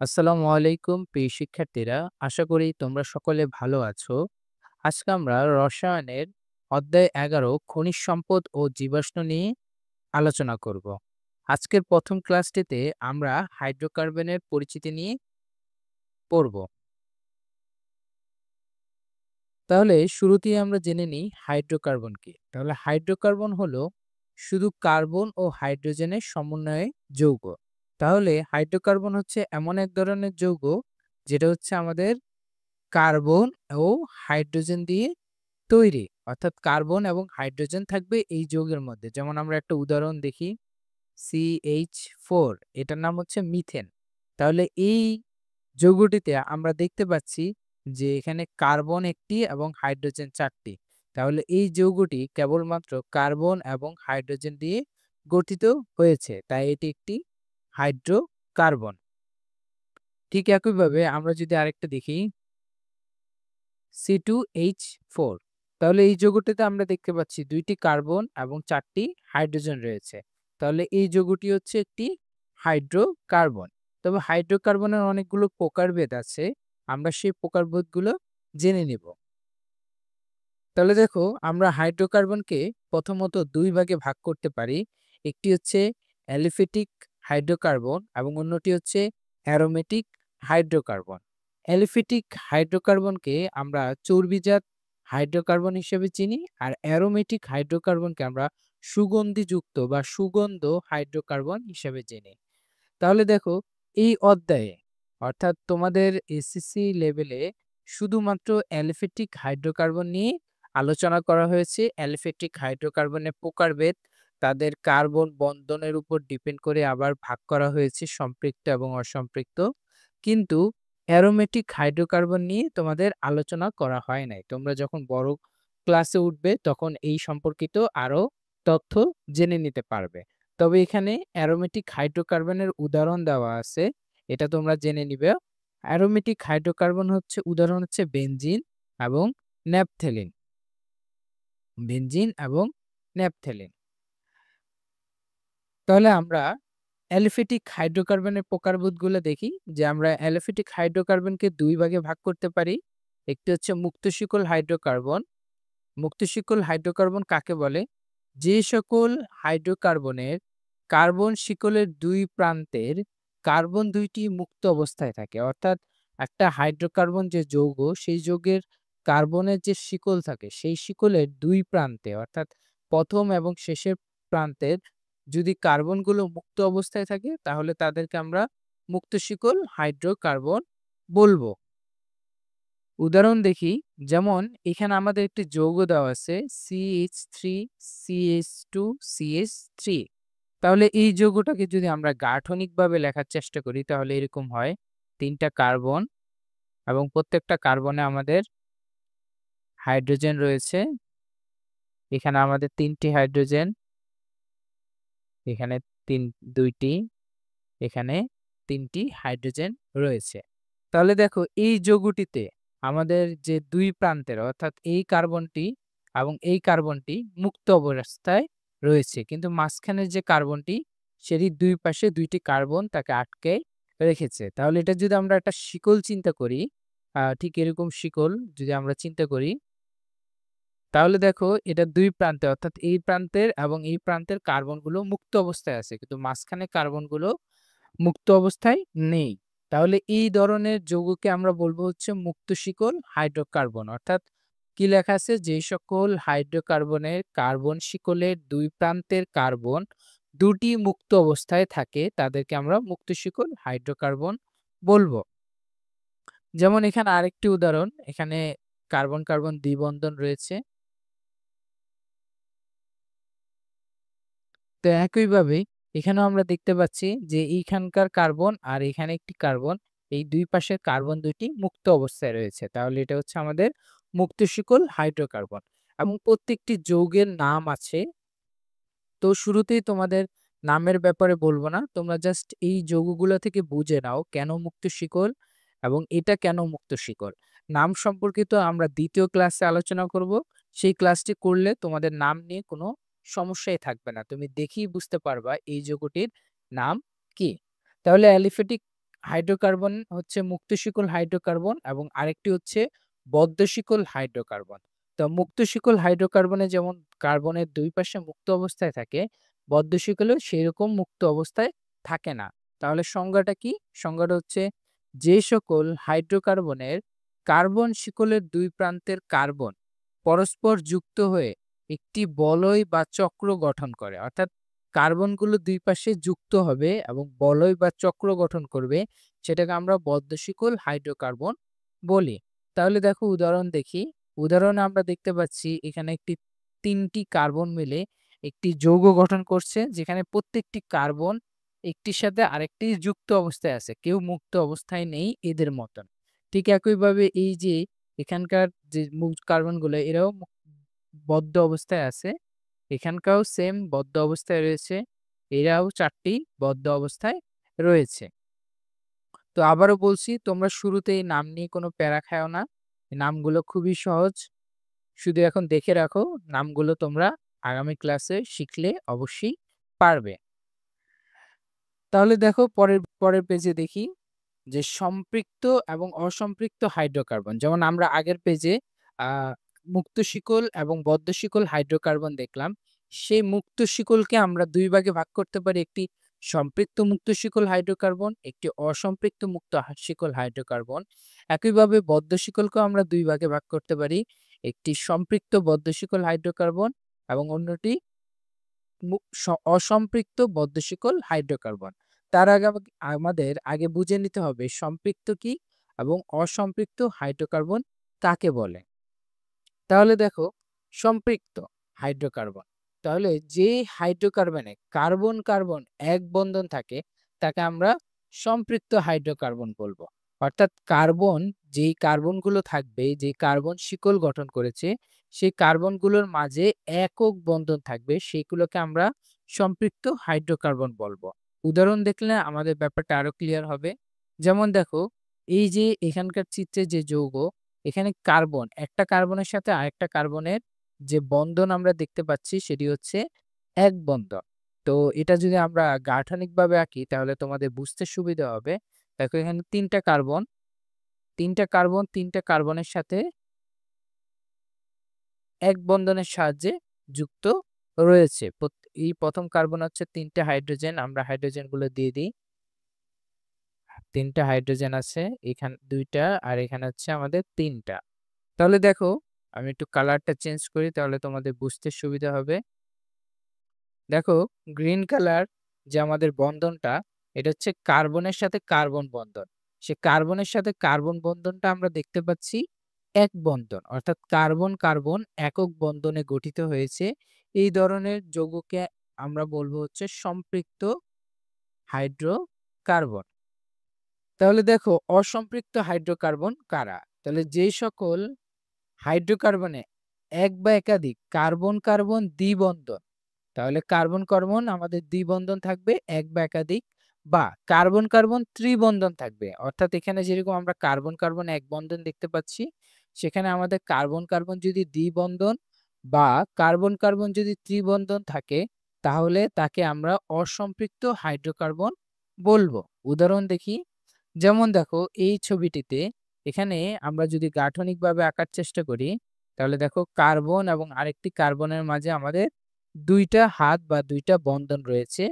আসসালামু আলাইকুম প্রিয় শিক্ষার্থীরা। আশা করি তোমরা সকলে ভালো আছো। আজকে আমরা রসায়নের অধ্যায় ১১ খনিজ সম্পদ ও জীবাশ্ম নিয়ে আলোচনা করব। আজকের প্রথম ক্লাসটিতে আমরা হাইড্রোকার্বনের পরিচিতি নিয়ে পড়ব। তাহলে শুরুতেই আমরা জেনে নিই হাইড্রোকার্বন কি। তাহলে হাইড্রোকার্বন হলো শুধু কার্বন ও হাইড্রোজেনের সমন্বয়ে যৌগ। তাহলে হাইড্রোকার্বন হচ্ছে এমন এক ধরনের যৌগ যেটা হচ্ছে আমাদের কার্বন ও হাইড্রোজেন দিয়ে তৈরি। অর্থাৎ কার্বন এবং হাইড্রোজেন থাকবে এই যৌগের মধ্যে। যেমন আমরা একটা উদাহরণ দেখি, CH4, এটার নাম হচ্ছে মিথেন। তাহলে এই যৌগটিতে আমরা দেখতে পাচ্ছি যে এখানে কার্বন ১টি এবং হাইড্রোজেন ৪টি। তাহলে এই যৌগটি কেবলমাত্র কার্বন এবং হাইড্রোজেন দিয়ে গঠিত হয়েছে। তাই এটি একটি হাইড্রোকার্বন। ঠিক একইভাবে আমরা যদি আরেকটা দেখি, C2H4, তাহলে এই যৌগটিতে আমরা দেখতে পাচ্ছি ২টি কার্বন এবং ৪টি হাইড্রোজেন রয়েছে। তাহলে এই যৌগটি হচ্ছে একটি হাইড্রোকার্বন। তবে হাইড্রোকার্বনের অনেকগুলো প্রকারভেদ আছে। আমরা সেই প্রকারভেদগুলো জেনে নিব। তাহলে দেখো, আমরা হাইড্রোকার্বনকে প্রথমত ২ ভাগে ভাগ করতে পারি। একটি হচ্ছে অ্যালিফেটিক হাইড্রোকার্বন এবং অন্যটি হচ্ছে অ্যারোমেটিক হাইড্রোকার্বন। অ্যালিফেটিক হাইড্রোকার্বনকে আমরা চর্বিজাত হাইড্রোকার্বন হিসেবে চিনি, আর অ্যারোমেটিক হাইড্রোকার্বনকে আমরা সুগন্ধিযুক্ত বা সুগন্ধ হাইড্রোকার্বন হিসেবে চিনি। তাহলে দেখো, এই অধ্যায়ে অর্থাৎ তোমাদের এসএসসি লেভেলে শুধুমাত্র অ্যালিফেটিক হাইড্রোকার্বন নিয়ে আলোচনা করা হয়েছে। অ্যালিফেটিক হাইড্রোকার্বনের প্রকারভেদ, তাদের কার্বন বন্ধনের উপর ডিপেন্ড করে আবার ভাগ করা হয়েছে সম্পৃক্ত এবং অসম্পৃক্ত। কিন্তু অ্যারোমেটিক হাইড্রোকার্বন নিয়ে তোমাদের আলোচনা করা হয় নাই। তোমরা যখন বড় ক্লাসে উঠবে তখন এই সম্পর্কিত আরো তথ্য জেনে নিতে পারবে। তবে এখানে অ্যারোমেটিক হাইড্রোকার্বনের উদাহরণ দেওয়া আছে, এটা তোমরা জেনে নিবে। অ্যারোমেটিক হাইড্রোকার্বন হচ্ছে উদাহরণ হচ্ছে বেনজিন এবং ন্যাপথেলিন। বেনজিন এবং ন্যাপথেলিন। তাহলে আমরা অ্যালিফেটিক হাইড্রোকার্বনের প্রকারভেদগুলো দেখি। যে আমরা অ্যালিফেটিক হাইড্রোকার্বনকে ২ ভাগে ভাগ করতে পারি। একটি হচ্ছে মুক্তশিকল হাইড্রোকার্বন। মুক্তশিকল হাইড্রোকার্বন কাকে বলে? যে সকল হাইড্রোকার্বনের কার্বন শিকলের ২ প্রান্তের কার্বন ২টি মুক্ত অবস্থায় থাকে। অর্থাৎ একটা হাইড্রোকার্বন যে যৌগ, সেই যৌগের কার্বনের যে শিকল থাকে, সেই শিকলের ২ প্রান্তে অর্থাৎ ১ম এবং শেষের প্রান্তের যদি কার্বনগুলো মুক্ত অবস্থায় থাকে, তাহলে তাদেরকে আমরা মুক্তশিকল হাইড্রোকার্বন বলবো। উদাহরণ দেখি, যেমন এখানে আমাদের একটি যৌগ দেওয়া আছে CH3CH2CH3। তাহলে এই যৌগটাকে যদি আমরা গাঠনিকভাবে লেখার চেষ্টা করি তাহলে এরকম হয়। ৩টা কার্বন এবং প্রত্যেকটা কার্বনে আমাদের হাইড্রোজেন রয়েছে। এখানে আমাদের ৩টি হাইড্রোজেন, এখানে ২টি, এখানে ৩টি হাইড্রোজেন রয়েছে। তাহলে দেখো, এই যৌগটিতে আমাদের যে ২ প্রান্তের অর্থাৎ এই কার্বনটি এবং এই কার্বনটি মুক্ত অবস্থায় রয়েছে। কিন্তু মাঝখানের যে কার্বনটি, সেটির ২ পাশে ২টি কার্বন তাকে আটকে রেখেছে। তাহলে এটা যদি আমরা একটা শিকল চিন্তা করি, ঠিক এরকম শিকল যদি আমরা চিন্তা করি, তাহলে দেখো এটা ২ প্রান্তে অর্থাৎ এই প্রান্তের এবং এই প্রান্তের কার্বনগুলো মুক্ত অবস্থায় আছে। কিন্তু মাঝখানে কার্বনগুলো মুক্ত অবস্থায় নেই। তাহলে এই ধরনের যৌগকে আমরা বলবো হচ্ছে মুক্তশিকল হাইড্রোকার্বন। অর্থাৎ কি লেখা আছে? যে সকল হাইড্রোকার্বনের কার্বন শিকলের ২ প্রান্তের কার্বন ২টি মুক্ত অবস্থায় থাকে, তাদেরকে আমরা মুক্তশিকল হাইড্রোকার্বন বলবো। যেমন এখানে আরেকটি উদাহরণ, এখানে কার্বন কার্বন দ্বিবন্ধন রয়েছে। তো একইভাবে এখানেও আমরা দেখতে পাচ্ছি যে এইখানকার কার্বন আর এখানে একটি কার্বন, এই ২ পাশের কার্বন ২টি মুক্ত অবস্থায় রয়েছে। তাহলে এটা হচ্ছে আমাদের মুক্তশিকল হাইড্রোকার্বন। এবং প্রত্যেকটি যৌগের নাম আছে। তো শুরুতেই তোমাদের নামের ব্যাপারে বলবো না, তোমরা জাস্ট এই যৌগগুলো থেকে বুঝে নাও কেন মুক্তশিকল এবং এটা কেন মুক্তশিকল। নাম সম্পর্কিত আমরা ২য় ক্লাসে আলোচনা করব। সেই ক্লাসটি করলে তোমাদের নাম নিয়ে কোনো সমস্যাই থাকবে না। তুমি দেখেই বুঝতে পারবা এই যৌগটির নাম কি। তাহলে অ্যালিফেটিক হাইড্রোকার্বন হচ্ছে মুক্ত শিকল হাইড্রোকার্বন এবং আরেকটি হচ্ছে বদ্ধ শিকল হাইড্রোকার্বন। তো মুক্ত শিকল হাইড্রোকার্বনে যেমন কার্বনের ২ পাশে মুক্ত অবস্থায় থাকে, বদ্ধ শিকলেও সেরকম মুক্ত অবস্থায় থাকে না। তাহলে সংজ্ঞাটা কি? সংজ্ঞাটা হচ্ছে যে সকল হাইড্রোকার্বনের কার্বন শিকলের ২ প্রান্তের কার্বন পরস্পর যুক্ত হয়ে একটি বলয় বা চক্র গঠন করে। অর্থাৎ কার্বনগুলো ২ পাশে যুক্ত হবে এবং বলয় বা চক্র গঠন করবে, সেটাকে আমরা বদ্ধ শিকল হাইড্রোকার্বন বলি। তাহলে দেখো উদাহরণ দেখি। উদাহরণে আমরা দেখতে পাচ্ছি এখানে ৩টি কার্বন মিলে একটি যৌগ গঠন করছে, যেখানে প্রত্যেকটি কার্বন একটির সাথে আরেকটি যুক্ত অবস্থায় আছে। কেউ মুক্ত অবস্থায় নেই এদের মতন। ঠিক একইভাবে এই যে এখানকার যে কার্বনগুলো এরাও বদ্ধ অবস্থায় আছে। এখানকারও সেম বদ্ধ অবস্থায় রয়েছে। এরাও ৪ টি বদ্ধ অবস্থায় রয়েছে। তো আবারও বলছি, তোমরা শুরুতেই নাম নিয়ে কোনো প্যারা খায়ও না। নামগুলো খুবই সহজ। শুধু এখন দেখে রাখো, নামগুলো তোমরা আগামী ক্লাসে শিখলে অবশ্যই পারবে। তাহলে দেখো পরের পরের পেজে দেখি যে সম্পৃক্ত এবং অসম্পৃক্ত হাইড্রোকার্বন। যেমন আমরা আগের পেজে আ মুক্ত শিকল এবং বদ্ধ শিকল হাইড্রোকার্বন দেখলাম। সেই মুক্ত শিকলকে আমরা ২ ভাগে ভাগ করতে পারি। একটি সম্পৃক্ত মুক্ত শিকল হাইড্রোকার্বন, একটি অসম্পৃক্ত মুক্ত শিকল হাইড্রোকার্বন। একইভাবে বদ্ধ শিকলকেও আমরা ২ ভাগে ভাগ করতে পারি। একটি সম্পৃক্ত বদ্ধ শিকল হাইড্রোকার্বন এবং অন্যটি অসম্পৃক্ত বদ্ধ শিকল হাইড্রোকার্বন। তার আগে আমাদের আগে বুঝে নিতে হবে সম্পৃক্ত কি এবং অসম্পৃক্ত হাইড্রোকার্বন কাকে বলে। তাহলে দেখো সম্পৃক্ত হাইড্রোকার্বন, তাহলে যে হাইড্রোকার্বনে কার্বন কার্বন এক বন্ধন থাকে তাকে আমরা সম্পৃক্ত হাইড্রোকার্বন বলবো। অর্থাৎ কার্বন, যেই কার্বনগুলো থাকবে, যে কার্বন শিকল গঠন করেছে, সেই কার্বনগুলোর মাঝে একক বন্ধন থাকবে, সেগুলোকে আমরা সম্পৃক্ত হাইড্রোকার্বন বলবো। উদাহরণ দেখলে আমাদের ব্যাপারটা আরো ক্লিয়ার হবে। যেমন দেখো, এই যে এখানকার চিত্রে যে যৌগ, এখানে কার্বন, একটা কার্বনের সাথে আরেকটা কার্বনের যে বন্ধন আমরা দেখতে পাচ্ছি সেটি হচ্ছে এক বন্ধন। তো এটা যদি আমরা গাঠনিকভাবে আঁকি তাহলে তোমাদের বুঝতে সুবিধা হবে। দেখো এখানে ৩টা কার্বন, ৩টা কার্বনের সাথে এক বন্ধনের সাহায্যে যুক্ত রয়েছে। এই ১ম কার্বন হচ্ছে ৩টে হাইড্রোজেন, আমরা হাইড্রোজেনগুলো দিয়ে দিই। ৩টা হাইড্রোজেন আছে, এখানে ২টা আর এখানে হচ্ছে আমাদের ৩টা। তাহলে দেখো আমি একটু কালারটা চেঞ্জ করি তাহলে তোমাদের বুঝতে সুবিধা হবে। দেখো গ্রিন কালার যে আমাদের বন্ধনটা, এটা হচ্ছে কার্বনের সাথে কার্বন বন্ধন। সে কার্বনের সাথে কার্বন বন্ধনটা আমরা দেখতে পাচ্ছি এক বন্ধন, অর্থাৎ কার্বন কার্বন একক বন্ধনে গঠিত হয়েছে। এই ধরনের যৌগকে আমরা বলবো হচ্ছে সম্পৃক্ত হাইড্রোকার্বন। তাহলে দেখো অসম্পৃক্ত হাইড্রোকার্বন কারা? তাহলে যেই সকল হাইড্রোকার্বনে এক বা একাধিক কার্বন কার্বন দ্বিবন্ধন, তাহলে কার্বন কার্বন আমাদের দ্বিবন্ধন থাকবে এক বা একাধিক, বা কার্বন কার্বন ত্রিবন্ধন থাকবে। অর্থাৎ এখানে যেরকম আমরা কার্বন কার্বন এক বন্ধন দেখতে পাচ্ছি, সেখানে আমাদের কার্বন কার্বন যদি দ্বিবন্ধন বা কার্বন কার্বন যদি ত্রিবন্ধন থাকে, তাহলে তাকে আমরা অসম্পৃক্ত হাইড্রোকার্বন বলবো। উদাহরণ দেখি। যেমন দেখো এই ছবিটিতে, এখানে আমরা যদি গাঠনিকভাবে আঁকার চেষ্টা করি তাহলে দেখো কার্বন এবং আরেকটি কার্বনের মাঝে আমাদের ২টা হাত বা ২টা বন্ধন রয়েছে।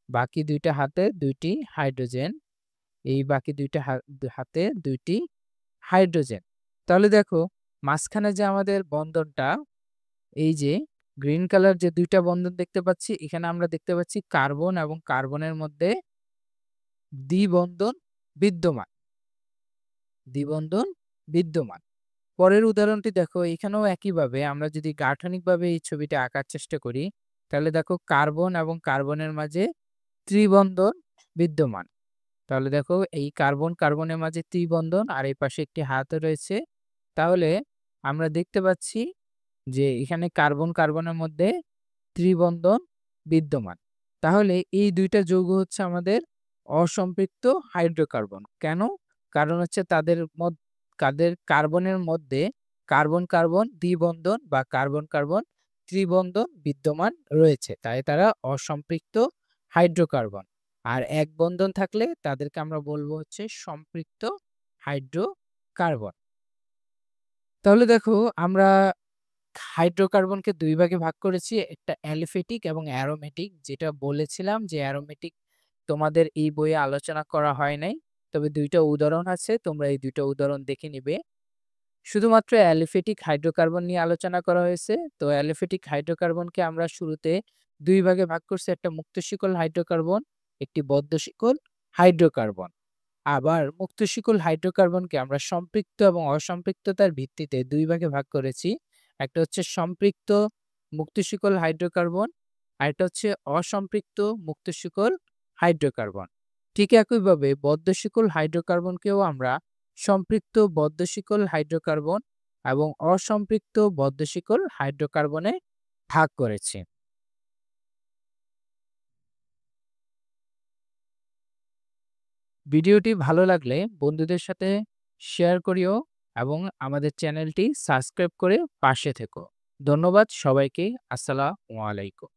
বাকি ২টা হাতে ২টি হাইড্রোজেন, এই বাকি ২টা হাতে ২টি হাইড্রোজেন। তাহলে দেখো মাঝখানে যে আমাদের বন্ধনটা, এই যে গ্রিন কালার যে ২টা বন্ধন দেখতে পাচ্ছি, এখানে আমরা দেখতে পাচ্ছি কার্বন এবং কার্বনের মধ্যে দ্বিবন্ধন বিদ্যমান, দ্বিবন্ধন বিদ্যমান। পরের উদাহরণটি দেখো, এখানেও একইভাবে আমরা যদি গাঠনিকভাবে এই ছবিটা আঁকার চেষ্টা করি তাহলে দেখো কার্বন এবং কার্বনের মাঝে ত্রিবন্ধন বিদ্যমান। তাহলে দেখো এই কার্বন কার্বনের মাঝে ত্রিবন্ধন আর এই পাশে একটি হাতও রয়েছে। তাহলে আমরা দেখতে পাচ্ছি যে এখানে কার্বন কার্বনের মধ্যে ত্রিবন্ধন বিদ্যমান। তাহলে এই ২টা যৌগ হচ্ছে আমাদের অসম্পৃক্ত হাইড্রোকার্বন। কেন? কারণ হচ্ছে তাদের কার্বনের মধ্যে কার্বন কার্বন দ্বিবন্ধন বা কার্বন কার্বন ত্রিবন্ধন বিদ্যমান রয়েছে, তাই তারা অসম্পৃক্ত হাইড্রোকার্বন। আর এক বন্ধন থাকলে তাদেরকে আমরা বলবো হচ্ছে সম্পৃক্ত হাইড্রোকার্বন। তাহলে দেখো আমরা হাইড্রোকার্বনকে ২ ভাগে ভাগ করেছি। একটা অ্যালিফেটিক এবং অ্যারোমেটিক, যেটা বলেছিলাম যে অ্যারোমেটিক তোমাদের এই বইয়ে আলোচনা করা হয় নাই। তবে ২ টা উদাহরণ আছে, তোমরা এই ২ টা উদাহরণ দেখে নিবে। শুধুমাত্র অ্যালিফেটিক হাইড্রোকার্বন নিয়ে আলোচনা করা হয়েছে। তো অ্যালিফেটিক হাইড্রোকার্বনকে আমরা শুরুতে ২ ভাগে ভাগ করছি। একটা মুক্ত শিকল হাইড্রোকার্বন, একটি বদ্ধ শিকল হাইড্রোকার্বন। আবার মুক্ত শিকল হাইড্রোকার্বনকে আমরা সম্পৃক্ত এবং অসম্পৃক্ততার ভিত্তিতে ২ ভাগে ভাগ করেছি। একটা হচ্ছে সম্পৃক্ত মুক্ত শিকল হাইড্রোকার্বন, আরেকটা হচ্ছে অসম্পৃক্ত মুক্ত শিকল হাইড্রোকার্বন। ঠিক একইভাবে বদ্ধ শিকল হাইড্রোকার্বনকেও আমরা সম্পৃক্ত বদ্ধ শিকল হাইড্রোকার্বন এবং অসম্পৃক্ত বদ্ধ শিকল হাইড্রোকার্বনে ভাগ করেছি। ভিডিওটি ভালো লাগলে বন্ধুদের সাথে শেয়ার করিও এবং আমাদের চ্যানেলটি সাবস্ক্রাইব করে পাশে থেকো। ধন্যবাদ সবাইকে। আসসালামু আলাইকুম।